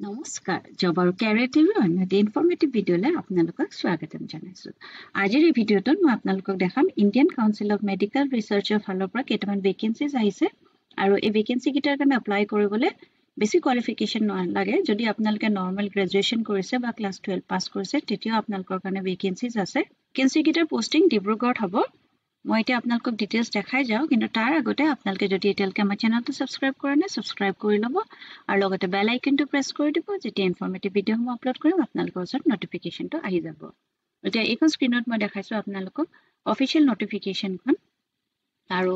নমস্কাৰ জব আৰু কেৰিয়াৰ টিভিৰ অন্য এটা ইনফৰ্মেটিভ ভিডিঅ'লৈ আপোনালোকক স্বাগতম জনাইছো। আজিৰ এই ভিডিঅ'টোত মই আপোনালোকক দেখাম ইণ্ডিয়ান কাউন্সিল অফ মেডিকেল ৰিচাৰ্চৰ ফালৰ পৰা কেইটামান ভেকেন্সিজ আহিছে আৰু এই ভেকেন্সি কেইটাৰ কাৰণে এপ্লাই কৰিবলৈ বেছি কোৱালিফিকেশ্যন নালাগে। যদি আপোনালোকে নৰ্মেল গ্ৰেজুৱেশ্যন কৰিছে বা ক্লাছ 12 পাছ কৰিছে তেতিয়াও আপোনালোকৰ কাৰণে ভেকেন্সিজ আছে। ভেকেন্সি কেইটাৰ পোষ্টিং ডিব্ৰুগড়ত হ'ব। মই এতিয়া আপোনালোকক ডিটেইলছ দেখাই যাওঁ, কিন্তু তাৰ আগতে আপোনালোকে যদি এতিয়ালৈকে আমাৰ চেনেলটো ছাবস্ক্ৰাইব কৰা নাই ছাবস্ক্ৰাইব কৰি ল'ব আৰু লগতে বেল আইকনটো প্ৰেছ কৰি দিব। যেতিয়া ইনফৰ্মেটিভ ভিডিঅ'সমূহ আপলোড কৰিম আপোনালোকৰ ওচৰত নটিফিকেশ্যনটো আহি যাব। এতিয়া এইখন স্ক্ৰীনত মই দেখাইছোঁ আপোনালোকক অফিচিয়েল নটিফিকেশ্যনখন। আৰু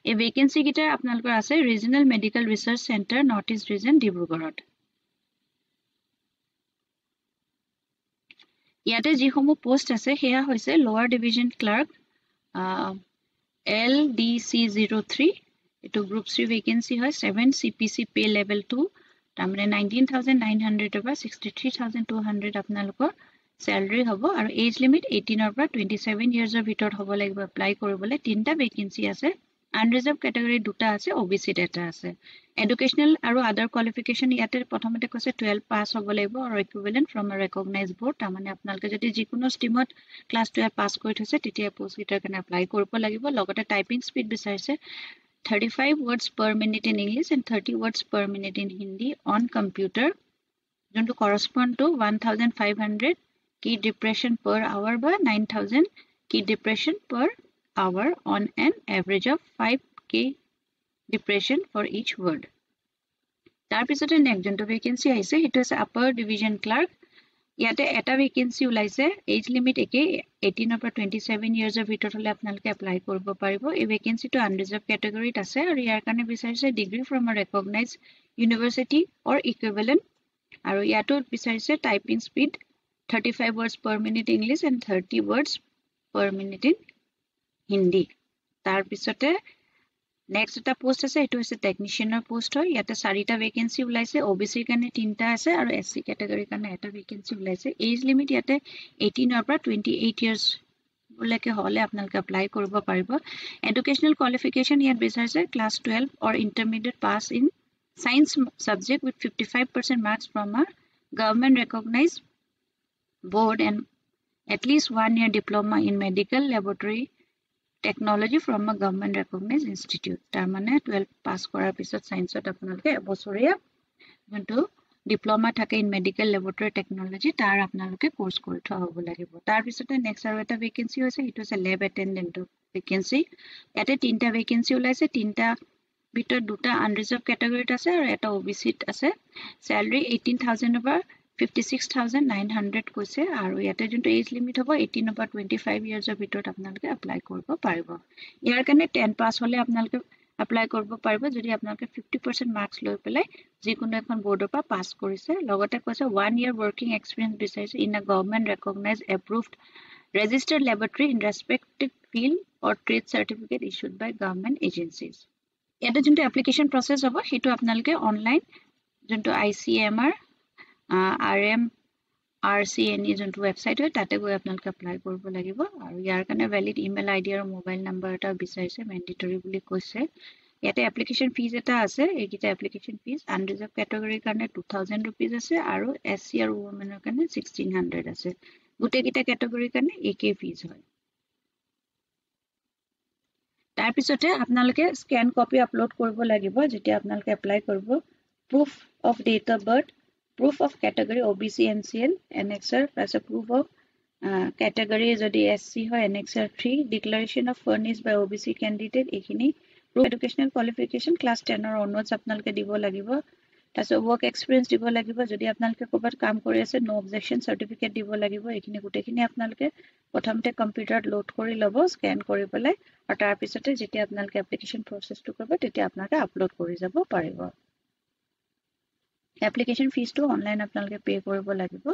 এই ভেকেন্সি কেইটা আপোনালোকৰ আছে regional medical research centre north east region ডিব্ৰুগড়ত। ইয়াতে যিসমূহ পোষ্ট আছে সেয়া হৈছে লোৱাৰ ডিভিজন ক্লাৰ্ক LDC03, এইটো গ্ৰুপ 3 ভেকেন্সি হয়। 7 CPC পে লেভেল 2, তাৰমানে 19,900 পৰা 63,200 আপোনালোকৰ চেলাৰী হ'ব আৰু এজ লিমিট 18 পৰা 27 ইয়াৰ্ছৰ ভিতৰত হ'ব লাগিব এপ্লাই কৰিবলৈ। 3টা ভেকেন্সি আছে, আনৰিজাৰ্ভ কেটেগৰী 2টা আছে, OBCত এটা আছে। এডুকেশ্যনেল আৰু আদাৰ কোৱালিফিকেশ্যন ইয়াতে প্ৰথমতে কৈছে 12 পাছ হ'ব লাগিব আৰু ইকুইভেলেণ্ট ফ্ৰম আ ৰেকগনাইজ বৰ্ড। তাৰমানে আপোনালোকে যদি যিকোনো ষ্ট্ৰীমত ক্লাছ 12 পাছ কৰি থৈছে তেতিয়া পোষ্টকেইটাৰ কাৰণে এপ্লাই কৰিব লাগিব। লগতে টাইপিং স্পীড বিচাৰিছে 35 words per minute in English and 30 words per minute in Hindi on computer, যোনটো correspond to 1,500 key depression per hour বা 9,000 key depression per hour on an average of 5 key depression for each word. তাৰপিছতে next যোনটো vacancy আহিছে সেইটো হৈছে upper division clerk. ইয়াতে এটা vacancy ওলাইছে, এজ লিমিট একে 18 পৰা 27 ইয়াৰ্ছৰ ভিতৰত হ'লে আপোনালোকে এপ্লাই কৰিব পাৰিব। এই ভেকেন্সিটো আনৰিজাৰ্ভ কেটেগৰীত আছে আৰু ইয়াৰ কাৰণে বিচাৰিছে ডিগ্ৰী ফ্ৰম আ ৰেকগনাইজ ইউনিভাৰ্চিটি অৰ ইকুইভেলেণ্ট। আৰু ইয়াতো বিচাৰিছে typing speed 35 words per minute English and 30 words per minute in Hindi। তাৰপিছতে নেক্সট এটা পোষ্ট আছে, এইটো হৈছে টেকনিচিয়ানৰ পোষ্ট হয়। ইয়াতে 4টা ভেকেন্সি ওলাইছে, OBCৰ কাৰণে 3টা আছে আৰু SC কেটেগৰীৰ কাৰণে এটা ভেকেন্সি ওলাইছে। এজ লিমিট ইয়াতে 18 পৰা 28 ইয়াৰ্ছ লৈকে হ'লে আপোনালোকে এপ্লাই কৰিব পাৰিব। এডুকেশ্যনেল কোৱালিফিকেশ্যন ইয়াত বিচাৰিছে class 12 or intermediate pass in science subject with 55% marks from a government recognized board and at least 1 year diploma in medical laboratory technology from a government recognized institute। তাৰমানে 12 পাছ কৰাৰ পিছত সায়েন্সত আপোনালোকে এবছৰীয়া যোনটো ডিপ্ল'মা থাকে in medical laboratory technology তাৰ আপোনালোকে course কৰি থোৱা হ'ব লাগিব। তাৰপিছতে নেক্সট আৰু এটা ভেকেন্সি হৈছে, সেইটো হৈছে লেব এটেণ্ডেণ্টৰ ভেকেন্সি। ইয়াতে 3টা ভেকেন্সি ওলাইছে, 3টা ভিতৰত 2টা আনৰিজাৰ্ভ কেটেগৰীত আছে আৰু এটা OBCত আছে। চেলাৰী 18,000 পৰা 56,900 কৈছে আৰু ইয়াতে যোনটো এজ লিমিট হ'ব 18 পৰা 25 ইয়াৰ্ছৰ ভিতৰত আপোনালোকে এপ্লাই কৰিব পাৰিব। ইয়াৰ কাৰণে 10 পাছ হ'লে আপোনালোকে এপ্লাই কৰিব পাৰিব যদি আপোনালোকে 50% মাৰ্কছ লৈ পেলাই যিকোনো এখন বৰ্ডৰ পৰা পাছ কৰিছে। লগতে কৈছে 1 year working experience বিচাৰিছে in a government recognized approved registered laboratory in respective field or trade certificate issued by government agencies। ইয়াতে যোনটো এপ্লিকেশ্যন প্ৰচেছ হ'ব সেইটো আপোনালোকে অনলাইন যোনটো ICMR RMRCNE যোনটো ৱেবছাইট হয় তাতে গৈ আপোনালোকে এপ্লাই কৰিব লাগিব। আৰু ইয়াৰ কাৰণে ভেলিড ইমেইল ID আৰু মোবাইল নাম্বাৰ এটা বিচাৰিছে, মেণ্ডেটৰী বুলি কৈছে। ইয়াতে এপ্লিকেশ্যন ফিজ এটা আছে, এইকেইটা এপ্লিকেশ্যন ফিজ আনৰিজাৰ্ভ কেটেগৰীৰ কাৰণে 2,000 rupees আছে আৰু SC আৰু ওমেনৰ কাৰণে 1,600 আছে। গোটেইকেইটা কেটেগৰীৰ কাৰণে একেই ফিজ হয়। তাৰপিছতে আপোনালোকে স্কেন কপি আপলোড কৰিব লাগিব যেতিয়া আপোনালোকে এপ্লাই কৰিব। Proof of date of birth, proof of category OBC NCL NXR, তাৰপিছত প্ৰুফ অফ কেটেগৰী যদি SC হয় NXR 3, declaration of furnish by OBC candidate, এইখিনি proof educational qualification class 10 onwards আপোনালোকে দিব লাগিব। তাৰপিছত ৱৰ্ক এক্সপিৰিয়েঞ্চ দিব লাগিব, যদি আপোনালোকে ক'ৰবাত কাম কৰি আছে নো অবজেকশ্যন চাৰ্টিফিকেট দিব লাগিব। এইখিনি গোটেইখিনি আপোনালোকে প্ৰথমতে কম্পিউটাৰত লোড কৰি ল'ব স্কেন কৰি পেলাই আৰু তাৰপিছতে যেতিয়া আপোনালোকে এপ্লিকেশ্যন প্ৰচেছটো কৰিব তেতিয়া আপোনালোকে আপলোড কৰি যাব পাৰিব। এপ্লিকেশ্যন ফিজটো অনলাইন আপোনালোকে পে' কৰিব লাগিব।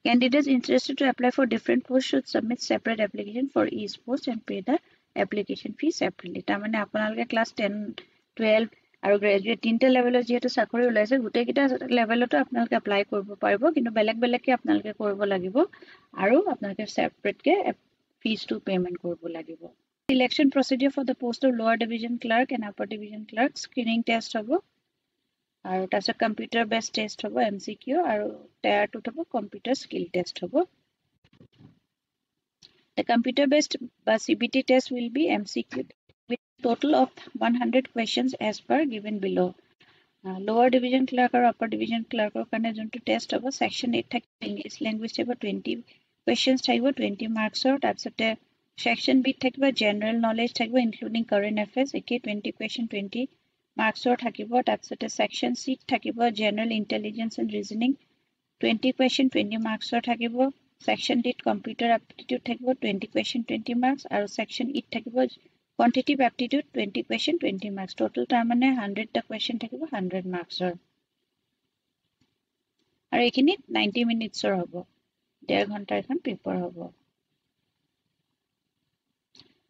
Candidates interested to apply for different posts should submit separate application for each post and pay the application fee separately। তাৰমানে আপোনালোকে ক্লাছ 10, 12 আৰু গ্ৰেজুৱেট 3টা লেভেলৰ যিহেতু চাকৰি ওলাইছে গোটেইকেইটা লেভেলতো আপোনালোকে এপ্লাই কৰিব পাৰিব, কিন্তু বেলেগকৈ আপোনালোকে কৰিব লাগিব আৰু আপোনালোকে ছেপাৰেটকৈ ফিজটো পে'মেণ্ট কৰিব লাগিব। Selection procedure for the post of lower division clerk and upper division clerk, screening test হ'ব। আৰু তাৰপিছত কম্পিউটাৰ বেছড টেষ্ট হ'ব MCQ আৰু টায়াৰ 2 হ'ব কম্পিউটাৰ স্কিল টেষ্ট হ'ব The computer based CBT test will be MCQ with total of 100 questions as per given below lower division clerk or upper division clerk or karone jonto test hobo section 8 thak English language thak 20 questions thak 20 marks or tapsote section B thak general knowledge thak including current affairs eke 20 question 20 marks or thakibo tapsote section C thakibo general intelligence and reasoning 20 question 20 marks or thakibo section D computer aptitude thakibo 20 question 20 marks aru section E thakibo quantitative aptitude 20 question 20 marks total tarmane 100 ta question thakibo 100 marks or aru ekhini 90 minutes or hobo 1.5 ghonta ekhan paper hobo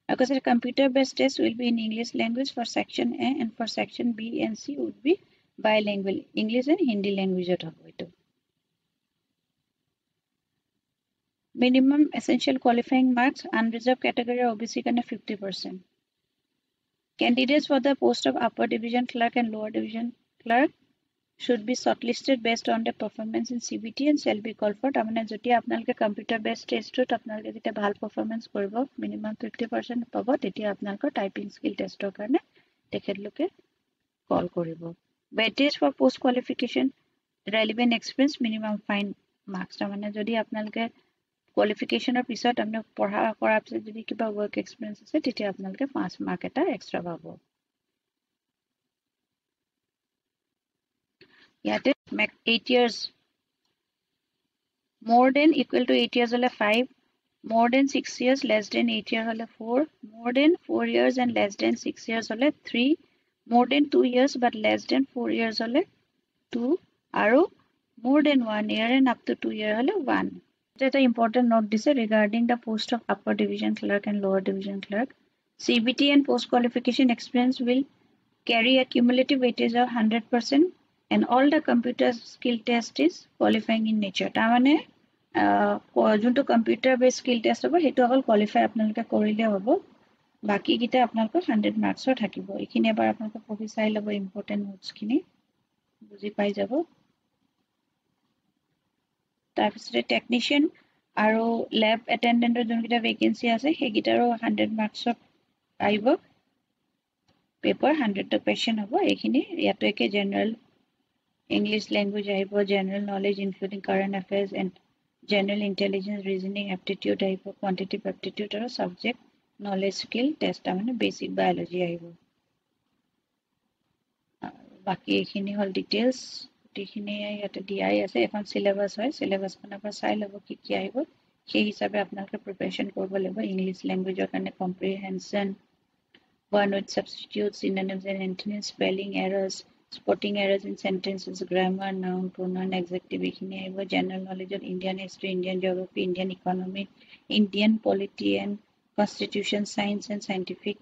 because the computer based test will be in English language for section A and for section B and C would be bilingual English and Hindi language hobo ito minimum essential qualifying marks unreserved category OBC kane 50% candidates for the post of upper division clerk and lower division clerk should be shortlisted based on the performance in CBT and shall be called for tamane joti apnalke computer based test to apnalke jeta bhal performance koribo minimum 50% pabo tetia apnalko typing skill test or karone tekhetloke call koribo weightage for post qualification relevant experience minimum fine marks tamane jodi apnalke qualification or pisot amne porha korar pisot jodi kiba work experience ase tetia apnalke 5 mark eta extra pabo yate 8 years more than equal to 8 years hole 5 more than 6 years less than 8 years hole 4 more than 4 years and less than 6 years hole 3 more than 2 years but less than 4 years hole 2 aru more than 1 year and up to 2 year hole 1 That important note this regarding the post of upper division clerk and lower division clerk. CBT and post qualification experience will carry a cumulative weightage of 100% and all the computer skill test is qualifying in nature. Tamane junto computer based skill test hobo hetu all qualify apnaloke korile hobo baki gita apnalko 100 marks or thakibo ekhini ebar apnalko pori sai lobo important notes khini buji pai jabo তাৰপিছতে technician আৰু lab অ্যাটেন্ডেন্টৰ যোনকিটা vacancy আছে হেগিটাৰো 100 মাৰ্কছৰ আহিব paper 100 টা question হ'ব এইখিনি ইয়াতো একে general English language আহিব general knowledge including current affairs and general intelligence reasoning aptitude আহিব কোৱান্টিটিভ এপ্টিটিউড আৰু সাবজেক্ট নলেজ স্কিল টেষ্ট মানে বেসিক বায়োলজি আহিব বাকি এইখিনি হল ডিটেইলস এইখিনি ইয়াতে দিয়াই আছে এখন সিলেবাস হয় সিলেবাসখন আপা চাই লব কি কি আহিব সেই হিচাপে আপোনালোকে প্ৰিপাৰেচন কৰিব লাগিব ইংলিশ ল্যাঙ্গুৱেজৰ কাৰণে কম্প্ৰিহেনশন one word substitutes synonyms and antonyms spelling errors spotting errors in sentences grammar noun pronoun adjective ekhini aibo general knowledge of Indian history Indian geography Indian economy Indian polity and constitution science and scientific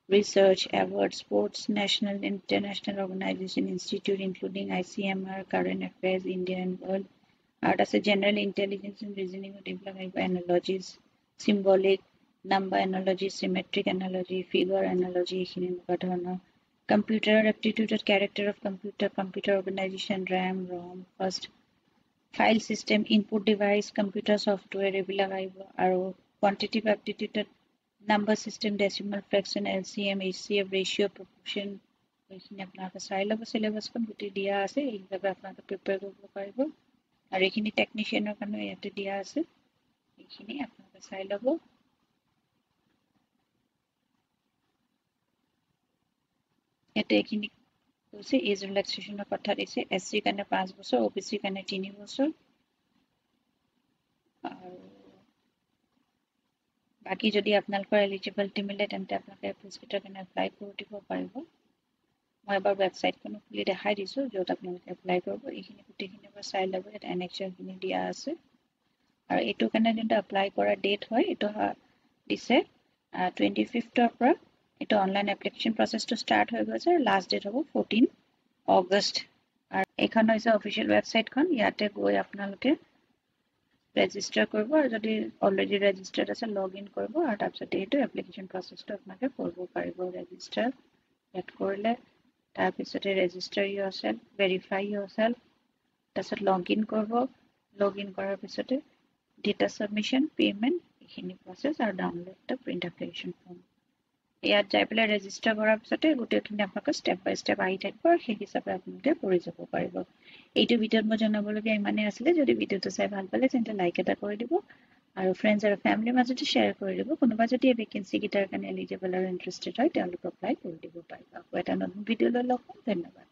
research awards sports national and international organization institute including ICMR current affairs India and world art as a general intelligence and reasoning of development analogies symbolic number analogy symmetric analogy figure analogy ekhini dhana computer aptitude and character of computer organization RAM ROM first file system input device computer software ebilak aibo aru quantitative aptitude number system decimal fraction LCM HCF ratio proportion ekhini apnaka sai lobo syllabus kon guti dia ase ei hisabe apnaka prepare koribo paribo aru ekhini technician er kane yate dia ase ekhini apnaka sai lobo yate ekhini কৈছে as ৰিলেক্সেশ্যনৰ কথা দিছে SC কাৰণে 5 বছৰ OBC কাৰণে 3 বছৰ আৰু বাকি যদি আপোনালোকৰ এলিজিবিলিটি মিলে তেন্তে আপোনালোকে পোষ্টৰ কাৰণে এপ্লাই কৰি দিব পাৰিব মই এবাৰ ৱেবছাইটখন খুলি দেখাই দিছো যত আপোনালোকে এপ্লাই কৰিব এইখিনি গোটেইখিনি এবাৰ চাই ল'ব এটা এনেক্সাৰ খিনি দিয়া আছে আৰু এটো কাৰণে যেটা এপ্লাই কৰা ডেট হয় এটো দিছে 25th ৰ পৰা এটা অনলাইন এপ্লিকেশন প্ৰসেসটো ষ্টাৰ্ট হৈ গৈছে লাষ্ট ডেট হ'ব 14 অগষ্ট আৰু এখন হৈছে অফিচিয়েল ৱেবছাইটখন ইয়াতে গৈ আপোনালোকে ৰেজিষ্টাৰ কৰিব আৰু যদি অলৰেডি ৰেজিষ্টাৰ্ড আছে লগইন কৰিব আৰু তাৰপিছত এইটো এপ্লিকেশন প্ৰসেসটো আপোনালোকে কৰিব পাৰিব ৰেজিষ্টাৰ এড কৰিলে তাৰপিছতে register yourself, verify yourself, তাৰপিছত login কৰিব, login কৰাৰ পিছতে data submission, payment, এইখিনি process আৰু download the print application form. ইয়াত যাই পেলাই register কৰাৰ পিছতে গোটেইখিনি আপোনালোকে step by step আহি থাকিব আৰু সেই হিচাপে আপোনালোকে কৰি যাব পাৰিব। এইটো ভিডিঅ'ত মই জনাবলগীয়া ইমানেই আছিলে। যদি ভিডিঅ'টো চাই ভাল পালে তেন্তে লাইক এটা কৰি দিব আৰু ফ্ৰেণ্ডছ আৰু ফেমিলিৰ মাজতে শ্বেয়াৰ কৰি দিব। কোনোবা যদি এই ভেকেঞ্চি কেইটাৰ কাৰণে এলিজিবল আৰু ইণ্টাৰেষ্টেড হয় তেওঁলোকে এপ্লাই কৰি দিব পাৰিব। আকৌ এটা নতুন ভিডিঅ' লৈ লগ পাম। ধন্যবাদ।